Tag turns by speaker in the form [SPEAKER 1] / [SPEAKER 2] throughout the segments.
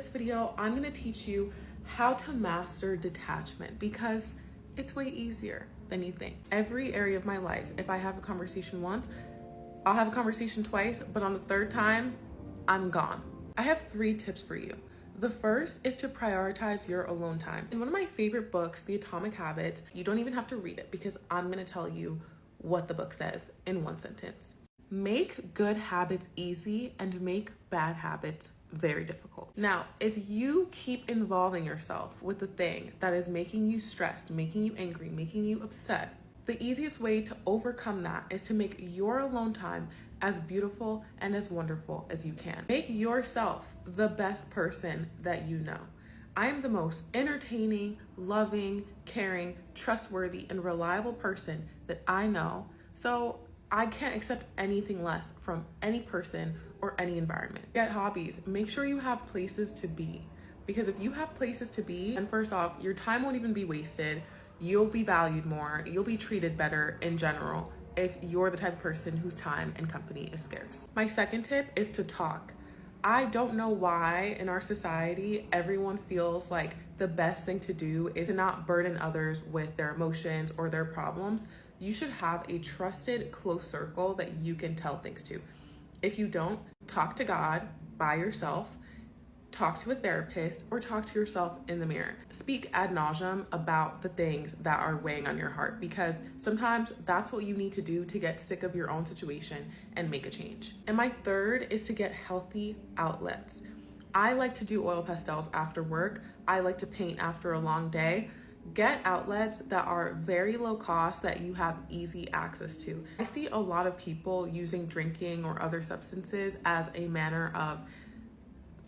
[SPEAKER 1] this video, I'm gonna teach you how to master detachment because it's way easier than you think. Every area of my life, if I have a conversation once, I'll have a conversation twice, but on the third time, I'm gone. I have 3 tips for you. The first is to prioritize your alone time. In one of my favorite books, The Atomic Habits, you don't even have to read it because I'm gonna tell you what the book says in 1 sentence. Make good habits easy and make bad habits very difficult. Now, if you keep involving yourself with the thing that is making you stressed, making you angry, making you upset, the easiest way to overcome that is to make your alone time as beautiful and as wonderful as you can. Make yourself the best person that you know. I am the most entertaining, loving, caring, trustworthy, and reliable person that I know. So I can't accept anything less from any person or any environment. Get hobbies. Make sure you have places to be. Because if you have places to be, and first off, your time won't even be wasted. You'll be valued more. You'll be treated better in general if you're the type of person whose time and company is scarce. My second tip is to talk. I don't know why in our society, everyone feels like the best thing to do is to not burden others with their emotions or their problems. You should have a trusted, close circle that you can tell things to. If you don't, talk to God by yourself, talk to a therapist, or talk to yourself in the mirror. Speak ad nauseum about the things that are weighing on your heart because sometimes that's what you need to do to get sick of your own situation and make a change. And my third is to get healthy outlets. I like to do oil pastels after work. I like to paint after a long day. Get outlets that are very low cost that you have easy access to. I see a lot of people using drinking or other substances as a manner of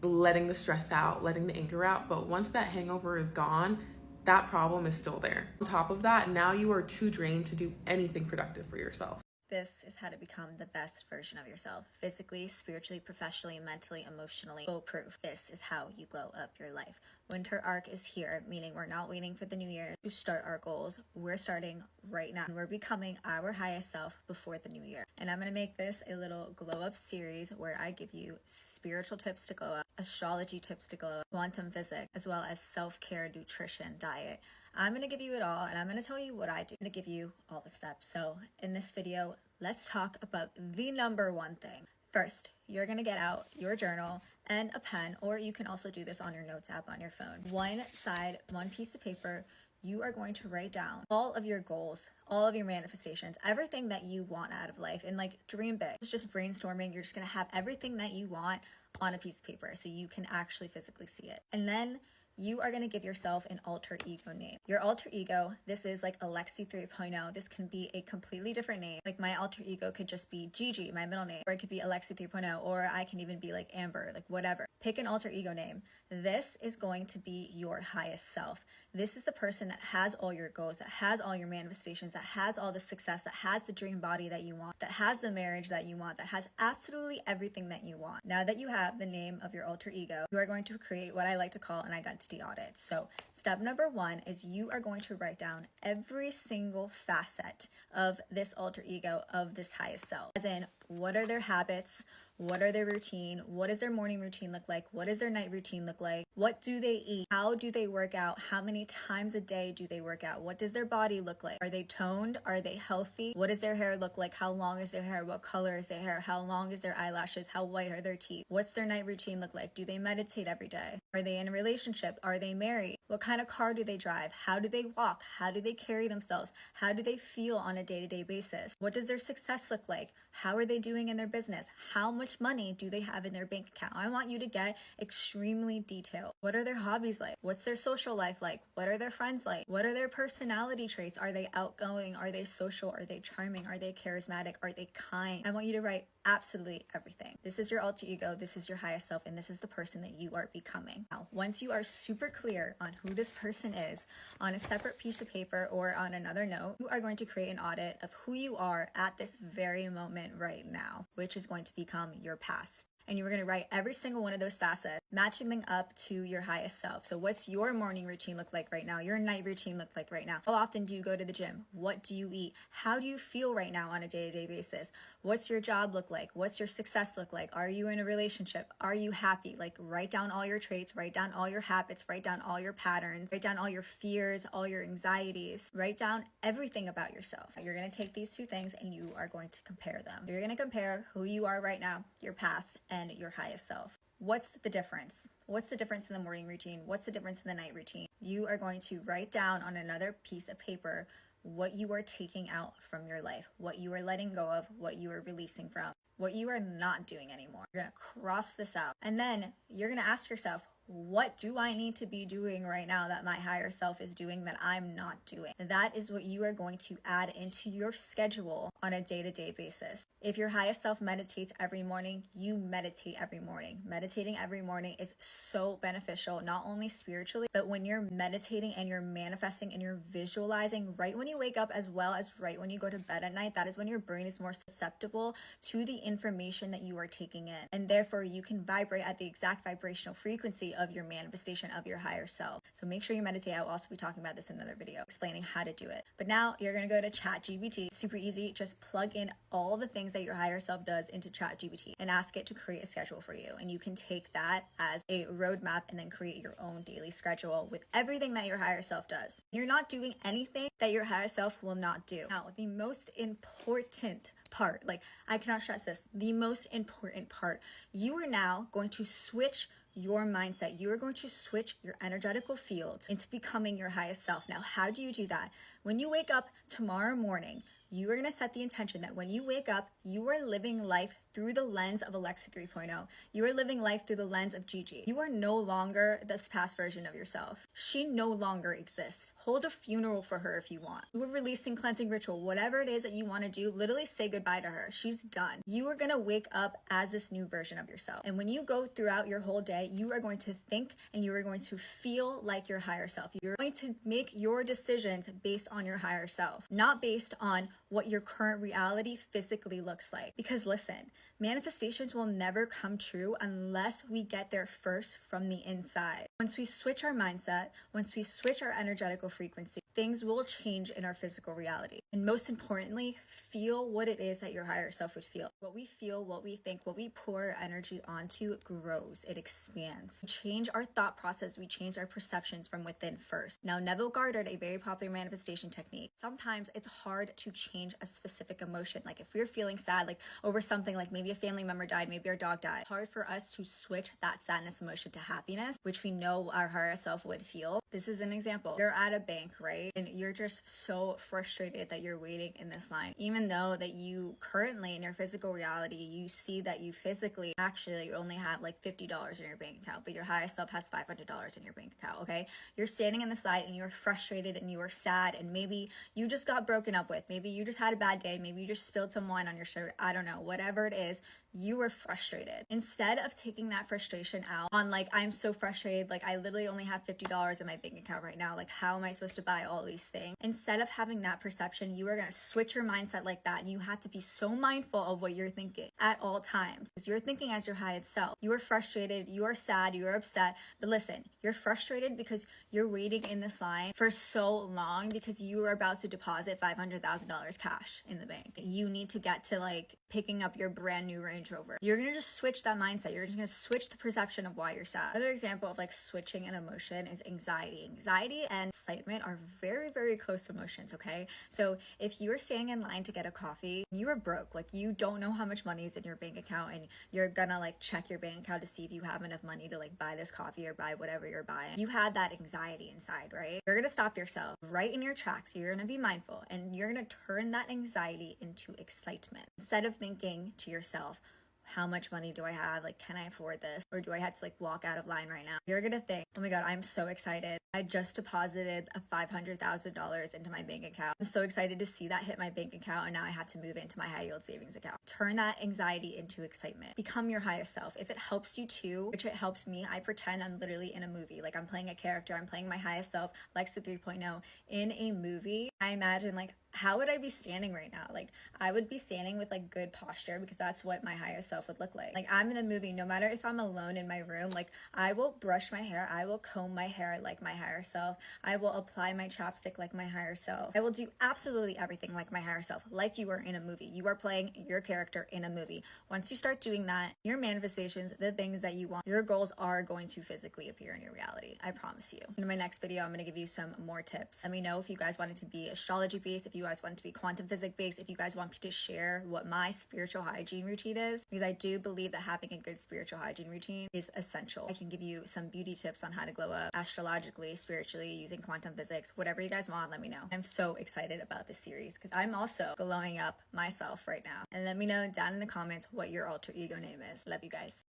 [SPEAKER 1] letting the stress out, letting the anger out, but once that hangover is gone, that problem is still there. On top of that, now you are too drained to do anything productive for yourself.
[SPEAKER 2] This is how to become the best version of yourself. Physically, spiritually, professionally, mentally, emotionally. Foolproof. This is how you glow up your life. Winter arc is here, meaning we're not waiting for the new year to start our goals. We're starting right now. We're becoming our highest self before the new year. And I'm going to make this a little glow up series where I give you spiritual tips to glow up, astrology tips to glow up, quantum physics, as well as self-care, nutrition, diet. I'm going to give you it all, and I'm going to tell you what I do. I'm going to give you all the steps. So in this video, let's talk about the number one thing. First, you're going to get out your journal and a pen, or you can also do this on your notes app on your phone. One side, one piece of paper, you are going to write down all of your goals, all of your manifestations, everything that you want out of life, and like dream big. It's just brainstorming. You're just going to have everything that you want on a piece of paper so you can actually physically see it. And then you are going to give yourself an alter ego name. Your alter ego, this is like Alexi 3.0. This can be a completely different name. Like my alter ego could just be Gigi, my middle name, or it could be Alexi 3.0, or I can even be like Amber, like whatever. Pick an alter ego name. This is going to be your highest self. This is the person that has all your goals, that has all your manifestations, that has all the success, that has the dream body that you want, that has the marriage that you want, that has absolutely everything that you want. Now that you have the name of your alter ego, you are going to create what I like to call an identity audit. So step number 1 is you are going to write down every single facet of this alter ego, of this highest self. As in, what are their habits? What are their routine? What does their morning routine look like? What does their night routine look like? What do they eat? How do they work out? How many times a day do they work out? What does their body look like? Are they toned? Are they healthy? What does their hair look like? How long is their hair? What color is their hair? How long is their eyelashes? How white are their teeth? What's their night routine look like? Do they meditate every day? Are they in a relationship? Are they married? What kind of car do they drive? How do they walk? How do they carry themselves? How do they feel on a day-to-day basis? What does their success look like? How are they doing in their business? How much money do they have in their bank account? I want you to get extremely detailed. What are their hobbies like? What's their social life like? What are their friends like? What are their personality traits? Are they outgoing? Are they social? Are they charming? Are they charismatic? Are they kind? I want you to write absolutely everything. This is your alter ego. This is your highest self, and this is the person that you are becoming. Now, once you are super clear on who this person is, on a separate piece of paper or on another note, you are going to create an audit of who you are at this very moment right now, which is going to become your past. and you are going to write every single one of those facets, matching them up to your highest self. So what's your morning routine look like right now? Your night routine look like right now? How often do you go to the gym? What do you eat? How do you feel right now on a day-to-day basis? What's your job look like? What's your success look like? Are you in a relationship? Are you happy? Like, write down all your traits, write down all your habits, write down all your patterns, write down all your fears, all your anxieties, write down everything about yourself. You're going to take these two things and you are going to compare them. You're going to compare who you are right now, your past, and your highest self. What's the difference? What's the difference in the morning routine? What's the difference in the night routine? You are going to write down on another piece of paper what you are taking out from your life, what you are letting go of, what you are releasing from, what you are not doing anymore. You're going to cross this out. And then you're going to ask yourself, what do I need to be doing right now that my higher self is doing that I'm not doing? That is what you are going to add into your schedule on a day-to-day basis. If your highest self meditates every morning, you meditate every morning. Meditating every morning is so beneficial, not only spiritually, but when you're meditating and you're manifesting and you're visualizing right when you wake up as well as right when you go to bed at night, that is when your brain is more susceptible to the information that you are taking in. And therefore, you can vibrate at the exact vibrational frequency of your manifestation of your higher self. So make sure you meditate. I'll also be talking about this in another video, explaining how to do it. But now you're going to go to ChatGPT. Super easy. Just plug in all the things that your higher self does into ChatGPT and ask it to create a schedule for you. And you can take that as a roadmap and then create your own daily schedule with everything that your higher self does. You're not doing anything that your higher self will not do. Now, the most important part, like, I cannot stress this, the most important part, you are now going to switch your mindset. You are going to switch your energetical field into becoming your highest self. Now, how do you do that? When you wake up tomorrow morning, you are going to set the intention that when you wake up, you are living life through the lens of Alexa 3.0. You are living life through the lens of Gigi. You are no longer this past version of yourself. She no longer exists. Hold a funeral for her if you want. Do a releasing cleansing ritual, whatever it is that you want to do, literally say goodbye to her. She's done. You are going to wake up as this new version of yourself. And when you go throughout your whole day, you are going to think and you are going to feel like your higher self. You're going to make your decisions based on your higher self, not based on what your current reality physically looks like. Because listen, manifestations will never come true unless we get there first from the inside. Once we switch our mindset, once we switch our energetical frequency, things will change in our physical reality. And most importantly, feel what it is that your higher self would feel. What we feel, what we think, what we pour energy onto grows, it expands. We change our thought process, we change our perceptions from within first. Now, Neville Goddard, a very popular manifestation technique, sometimes it's hard to change a specific emotion. Like if we're feeling sad, like over something, like maybe a family member died, maybe our dog died, it's hard for us to switch that sadness emotion to happiness, which we know our higher self would feel. This is an example. You're at a bank, right? And you're just so frustrated that you're waiting in this line, even though that you currently in your physical reality, you see that you physically actually only have like $50 in your bank account, but your highest self has $500 in your bank account. Okay. You're standing in the side and you're frustrated and you are sad. And maybe you just got broken up with, maybe you just had a bad day. Maybe you just spilled some wine on your shirt. I don't know, whatever it is. You were frustrated. Instead of taking that frustration out on like, I'm so frustrated, like I literally only have $50 in my bank account right now, like how am I supposed to buy all these things? Instead of having that perception, you are going to switch your mindset like that, and you have to be so mindful of what you're thinking at all times, because you're thinking as your highest self. You are frustrated, you are sad, you are upset, but listen, you're frustrated because you're waiting in this line for so long because you are about to deposit $500,000 cash in the bank. You need to get to like picking up your brand new Range Rover. You're gonna just switch that mindset. You're just gonna switch the perception of why you're sad. Another example of like switching an emotion is anxiety. Anxiety and excitement are very, very close emotions, okay? So if you are standing in line to get a coffee, you are broke, like you don't know how much money is in your bank account, and you're gonna like check your bank account to see if you have enough money to like buy this coffee or buy whatever you're buying. You had that anxiety inside, right? You're gonna stop yourself right in your tracks. You're gonna be mindful and you're gonna turn that anxiety into excitement. Instead of thinking to yourself, how much money do I have? Like, can I afford this? Or do I have to like walk out of line right now? You're gonna think, oh my God, I'm so excited. I just deposited a $500,000 into my bank account. I'm so excited to see that hit my bank account, and now I have to move into my high yield savings account. Turn that anxiety into excitement. Become your highest self. If it helps you too, which it helps me, I pretend I'm literally in a movie. Like I'm playing a character, I'm playing my highest self, Lexa 3.0 in a movie. I imagine like how would I be standing right now? Like, I would be standing with like good posture because that's what my higher self would look like. Like, I'm in a movie, no matter if I'm alone in my room, like I will brush my hair, I will comb my hair like my higher self, I will apply my chapstick like my higher self, I will do absolutely everything like my higher self, like you are in a movie. You are playing your character in a movie. Once you start doing that, your manifestations, the things that you want, your goals are going to physically appear in your reality. I promise you. In my next video, I'm going to give you some more tips. Let me know if you guys want it to be astrology based, if you guys want it to be quantum physics based, if you guys want me to share what my spiritual hygiene routine is, because I do believe that having a good spiritual hygiene routine is essential. I can give you some beauty tips on how to glow up astrologically, spiritually, using quantum physics, whatever you guys want, let me know. I'm so excited about this series because I'm also glowing up myself right now. And let me know down in the comments what your alter ego name is. Love you guys.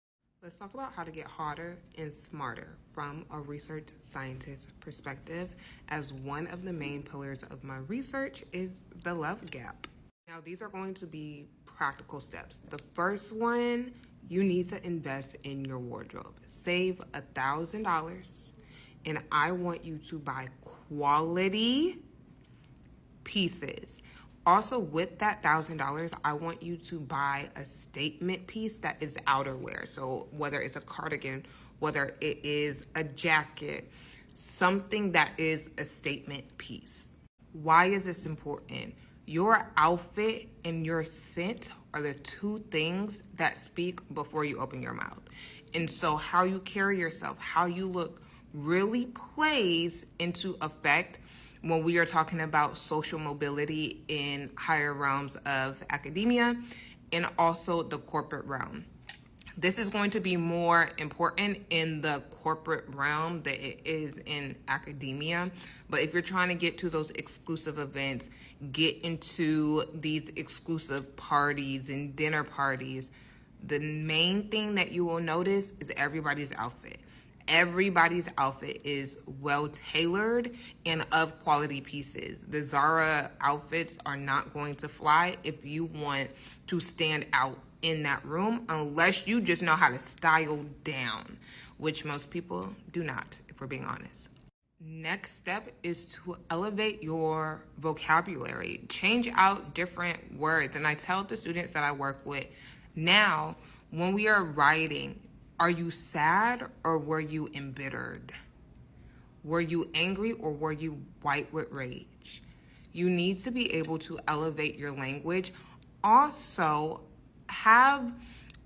[SPEAKER 3] Let's talk about how to get harder and smarter from a research scientist perspective, as one of the main pillars of my research is the love gap. Now, these are going to be practical steps. The first one, you need to invest in your wardrobe. Save $1,000, and I want you to buy quality pieces. Also, with that $1,000, I want you to buy a statement piece that is outerwear. So whether it's a cardigan, whether it is a jacket, something that is a statement piece. Why is this important? Your outfit and your scent are the two things that speak before you open your mouth. And so how you carry yourself, how you look, really plays into effect when we are talking about social mobility in higher realms of academia and also the corporate realm. This is going to be more important in the corporate realm than it is in academia. But if you're trying to get to those exclusive events, get into these exclusive parties and dinner parties, the main thing that you will notice is everybody's outfit. Everybody's outfit is well tailored and of quality pieces. The Zara outfits are not going to fly if you want to stand out in that room, unless you just know how to style down, which most people do not, if we're being honest. Next step is to elevate your vocabulary. Change out different words. And I tell the students that I work with, now, when we are writing, are you sad or were you embittered? Were you angry or were you white with rage? You need to be able to elevate your language. Also, have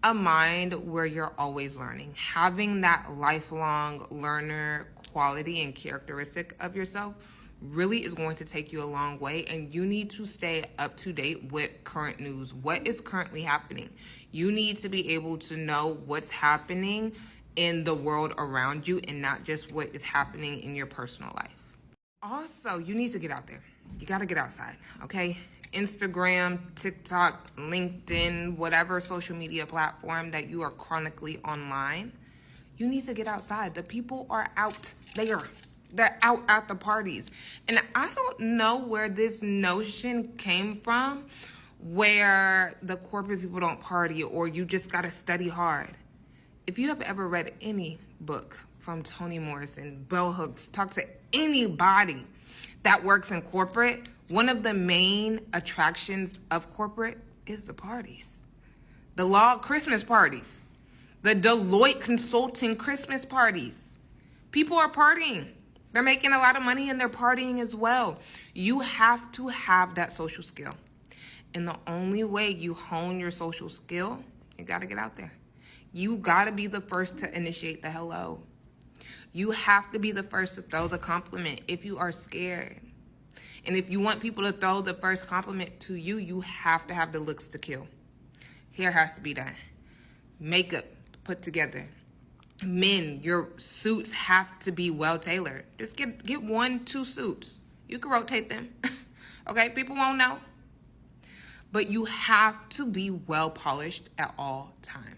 [SPEAKER 3] a mind where you're always learning. Having that lifelong learner quality and characteristic of yourself really is going to take you a long way, and you need to stay up to date with current news. What is currently happening? You need to be able to know what's happening in the world around you and not just what is happening in your personal life. Also, you need to get out there. You got to get outside, okay? Instagram, TikTok, LinkedIn, whatever social media platform that you are chronically online, you need to get outside. The people are out there. They're out at the parties. And I don't know where this notion came from, where the corporate people don't party or you just got to study hard. If you have ever read any book from Toni Morrison, Bell Hooks, talk to anybody that works in corporate, one of the main attractions of corporate is the parties. The law Christmas parties, the Deloitte Consulting Christmas parties. People are partying. They're making a lot of money and they're partying as well. You have to have that social skill. And the only way you hone your social skill, you got to get out there. You got to be the first to initiate the hello. You have to be the first to throw the compliment if you are scared. And if you want people to throw the first compliment to you, you have to have the looks to kill. Hair has to be done. Makeup put together. Men, your suits have to be well tailored. Just get 1-2 suits. You can rotate them. Okay, people won't know. But you have to be well polished at all times.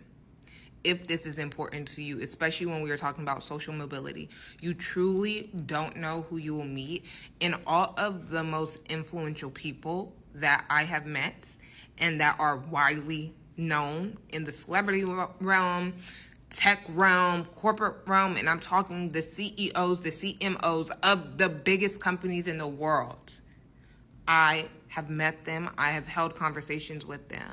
[SPEAKER 3] If this is important to you, especially when we are talking about social mobility, you truly don't know who you will meet. And all of the most influential people that I have met and that are widely known in the celebrity realm, tech realm, corporate realm, and I'm talking the CEOs, the CMOs of the biggest companies in the world, I have met them, I have held conversations with them.